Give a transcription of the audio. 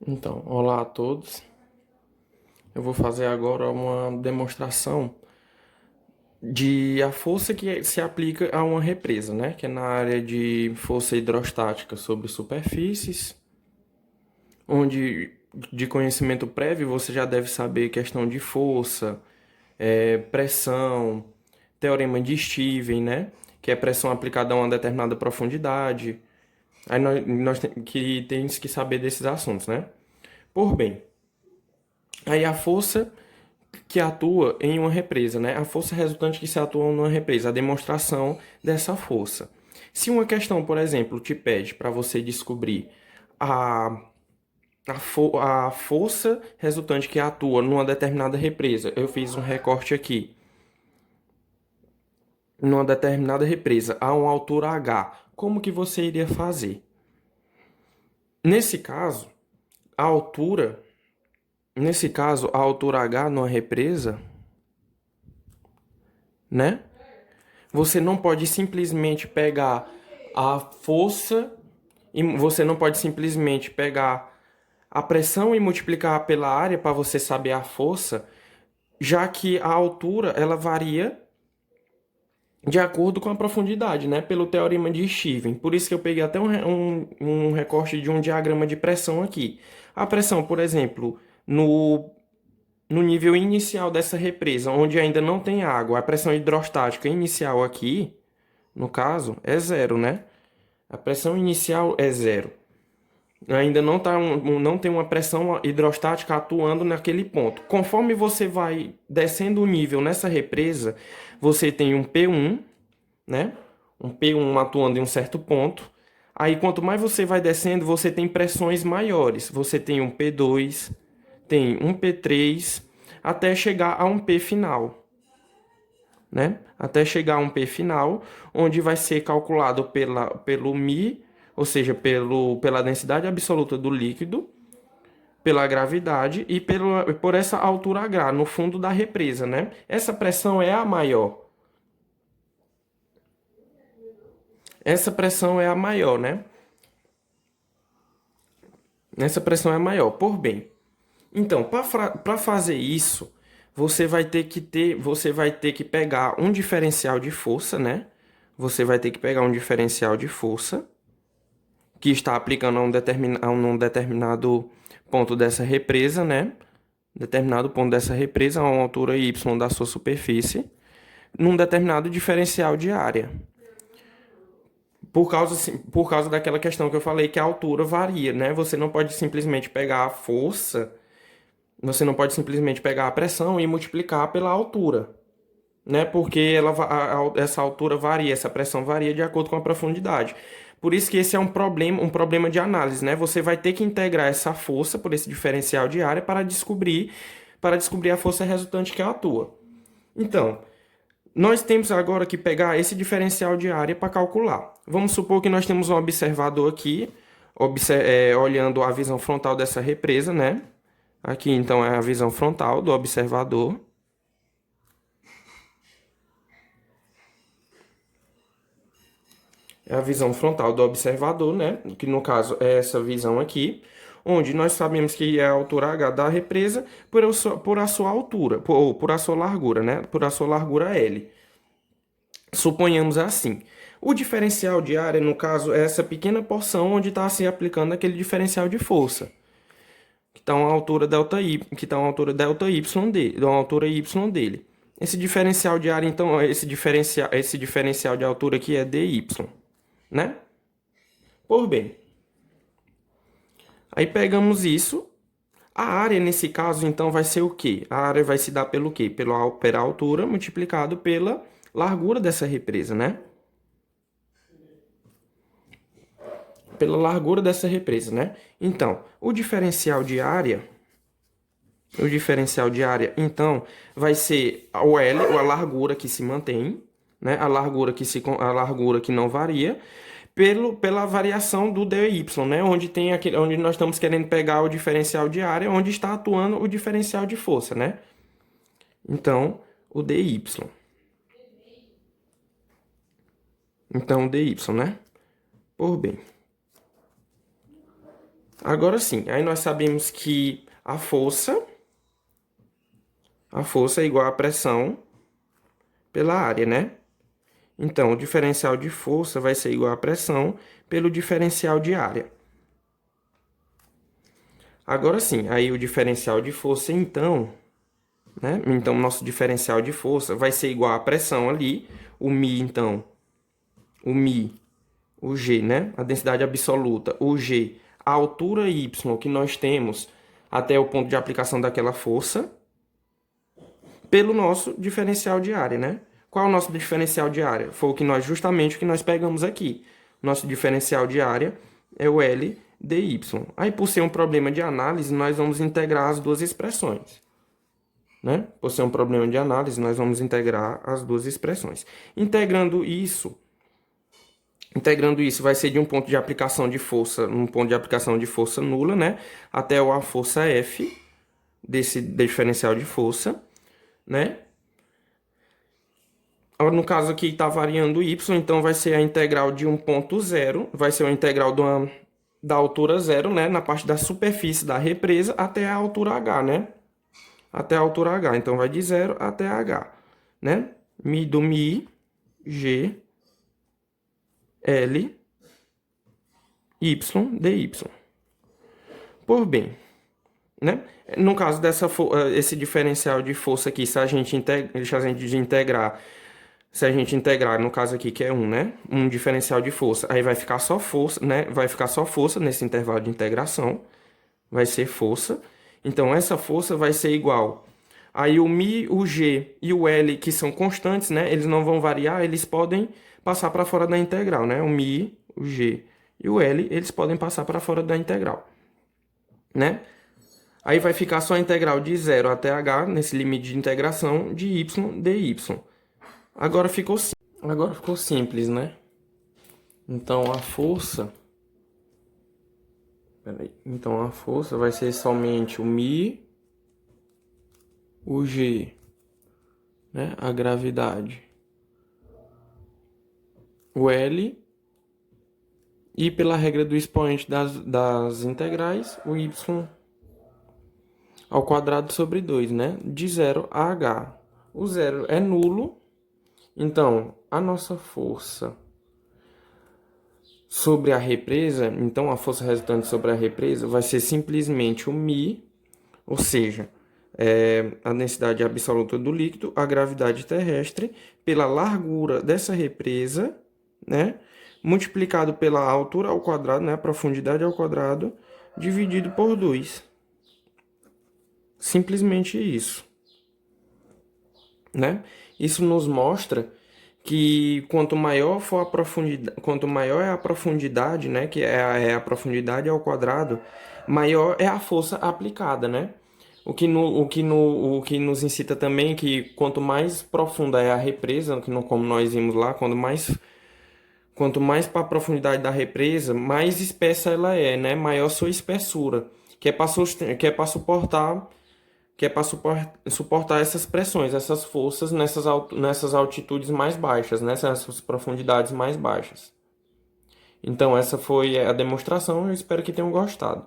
Então, olá a todos. Eu vou fazer agora uma demonstração de a força que se aplica a uma represa, né? Que é na área de força hidrostática sobre superfícies, onde de conhecimento prévio você já deve saber questão de força, pressão, teorema de Steven, né? Que é pressão aplicada a uma determinada profundidade. Aí que temos que saber desses assuntos, né? Por bem, aí a força que atua em uma represa, né? A força resultante que se atua numa represa, a demonstração dessa força. Se uma questão, por exemplo, te pede para você descobrir a, a força resultante que atua numa determinada represa, eu fiz um recorte aqui, numa determinada represa, a uma altura H, como que você iria fazer? Nesse caso, a altura, a altura H numa represa, né? Você não pode simplesmente pegar a força e você não pode simplesmente pegar a pressão e multiplicar pela área para você saber a força, já que a altura ela varia de acordo com a profundidade, né? Pelo teorema de Steven. Por isso que eu peguei até um recorte de um diagrama de pressão aqui. A pressão, por exemplo, no nível inicial dessa represa, onde ainda não tem água, a pressão hidrostática inicial aqui, no caso, é zero, né? A pressão inicial é zero. Ainda não tem uma pressão hidrostática atuando naquele ponto. Conforme você vai descendo o nível nessa represa, você tem um P1, né? Um P1 atuando em um certo ponto. Aí, quanto mais você vai descendo, você tem pressões maiores. Você tem um P2, tem um P3, até chegar a um P final, né? Até chegar a um P final, onde vai ser calculado pelo μ, ou seja, pela densidade absoluta do líquido, pela gravidade e por essa altura H no fundo da represa, né? Essa pressão é a maior. Essa pressão é a maior, né? Essa pressão é a maior. Por bem, então, para fazer isso, você vai ter que pegar um diferencial de força, né? Você vai ter que pegar um diferencial de força que está aplicando a um determinado ponto dessa represa, né? Determinado ponto dessa represa a uma altura y da sua superfície, num determinado diferencial de área. Por causa daquela questão que eu falei que a altura varia, né? Você não pode simplesmente pegar a força, você não pode simplesmente pegar a pressão e multiplicar pela altura, né? Porque essa altura varia, essa pressão varia de acordo com a profundidade. Por isso que esse é um problema de análise, né? Você vai ter que integrar essa força por esse diferencial de área para descobrir a força resultante que atua. Então, nós temos agora que pegar esse diferencial de área para calcular. Vamos supor que nós temos um observador aqui, olhando a visão frontal dessa represa, né? Aqui então é a visão frontal do observador. É a visão frontal do observador, né? Que no caso é essa visão aqui, onde nós sabemos que é a altura H da represa por a sua altura, ou por a sua largura, né? Por a sua largura L. Suponhamos assim. O diferencial de área, no caso, é essa pequena porção onde está se aplicando aquele diferencial de força, que está uma altura delta y, que está uma altura delta y dele, uma altura y dele. Esse diferencial de área, então, esse diferencial de altura aqui é dy, né? Por bem, aí pegamos isso. A área, nesse caso, então, vai ser o quê? A área vai se dar pelo quê? Pela altura multiplicado pela largura dessa represa, né? Pela largura dessa represa, né? Então, então, vai ser o L, ou a largura que se mantém, né? A largura que não varia, pela variação do dy, né? Onde nós estamos querendo pegar o diferencial de área, onde está atuando o diferencial de força, né? Então, o dy. Então, o dy, né? Por bem. Agora sim, aí nós sabemos que a força é igual à pressão pela área, né? Então, o diferencial de força vai ser igual à pressão pelo diferencial de área. Agora sim, aí o diferencial de força, então, né? Então, nosso diferencial de força vai ser igual à pressão ali, o μ, então, o μ, o G, né? A densidade absoluta, o G, a altura Y que nós temos até o ponto de aplicação daquela força, pelo nosso diferencial de área, né? Qual é o nosso diferencial de área? Foi o que nós justamente o que nós pegamos aqui. Nosso diferencial de área é o L dy. Aí, por ser um problema de análise, nós vamos integrar as duas expressões, né? Por ser um problema de análise, nós vamos integrar as duas expressões. Integrando isso vai ser de um ponto de aplicação de força, um ponto de aplicação de força nula, né? Até a força F desse diferencial de força, né? No caso aqui está variando y, então vai ser a integral de 1,0, vai ser a integral da altura 0, né? Na parte da superfície da represa até a altura h, né? Até a altura h. Então vai de 0 até h, né? Mi do mi, g, l, y, dy. Por bem, né? No caso esse diferencial de força aqui, se a gente integrar, se a gente integrar, no caso aqui que é 1, né? Um diferencial de força, aí vai ficar só força, né? Vai ficar só força nesse intervalo de integração, vai ser força. Então essa força vai ser igual. Aí o μ, o g e o l, que são constantes, né? Eles não vão variar, eles podem passar para fora da integral, né? O μ, o g e o l, eles podem passar para fora da integral, né? Aí vai ficar só a integral de 0 até h, nesse limite de integração, de y dy. Agora ficou simples, né? Então a força... Peraí. Então a força vai ser somente o μ, o g, né? A gravidade, o L, e pela regra do expoente das integrais, o y ao quadrado sobre 2, né? De 0 a h. O zero é nulo, então a nossa força sobre a represa, então a força resultante sobre a represa vai ser simplesmente o μ, ou seja, a densidade absoluta do líquido, a gravidade terrestre, pela largura dessa represa, né? Multiplicado pela altura ao quadrado, né? A profundidade ao quadrado, dividido por 2. Simplesmente isso, né? Isso nos mostra que quanto maior for a profundidade, quanto maior é a profundidade, né? Que é a profundidade ao quadrado, maior é a força aplicada, né? O que nos incita também que quanto mais profunda é a represa, como nós vimos lá, quanto mais para a profundidade da represa, mais espessa ela é, né? Maior sua espessura, que é para suportar essas pressões, essas forças nessas altitudes mais baixas, nessas profundidades mais baixas. Então essa foi a demonstração, eu espero que tenham gostado.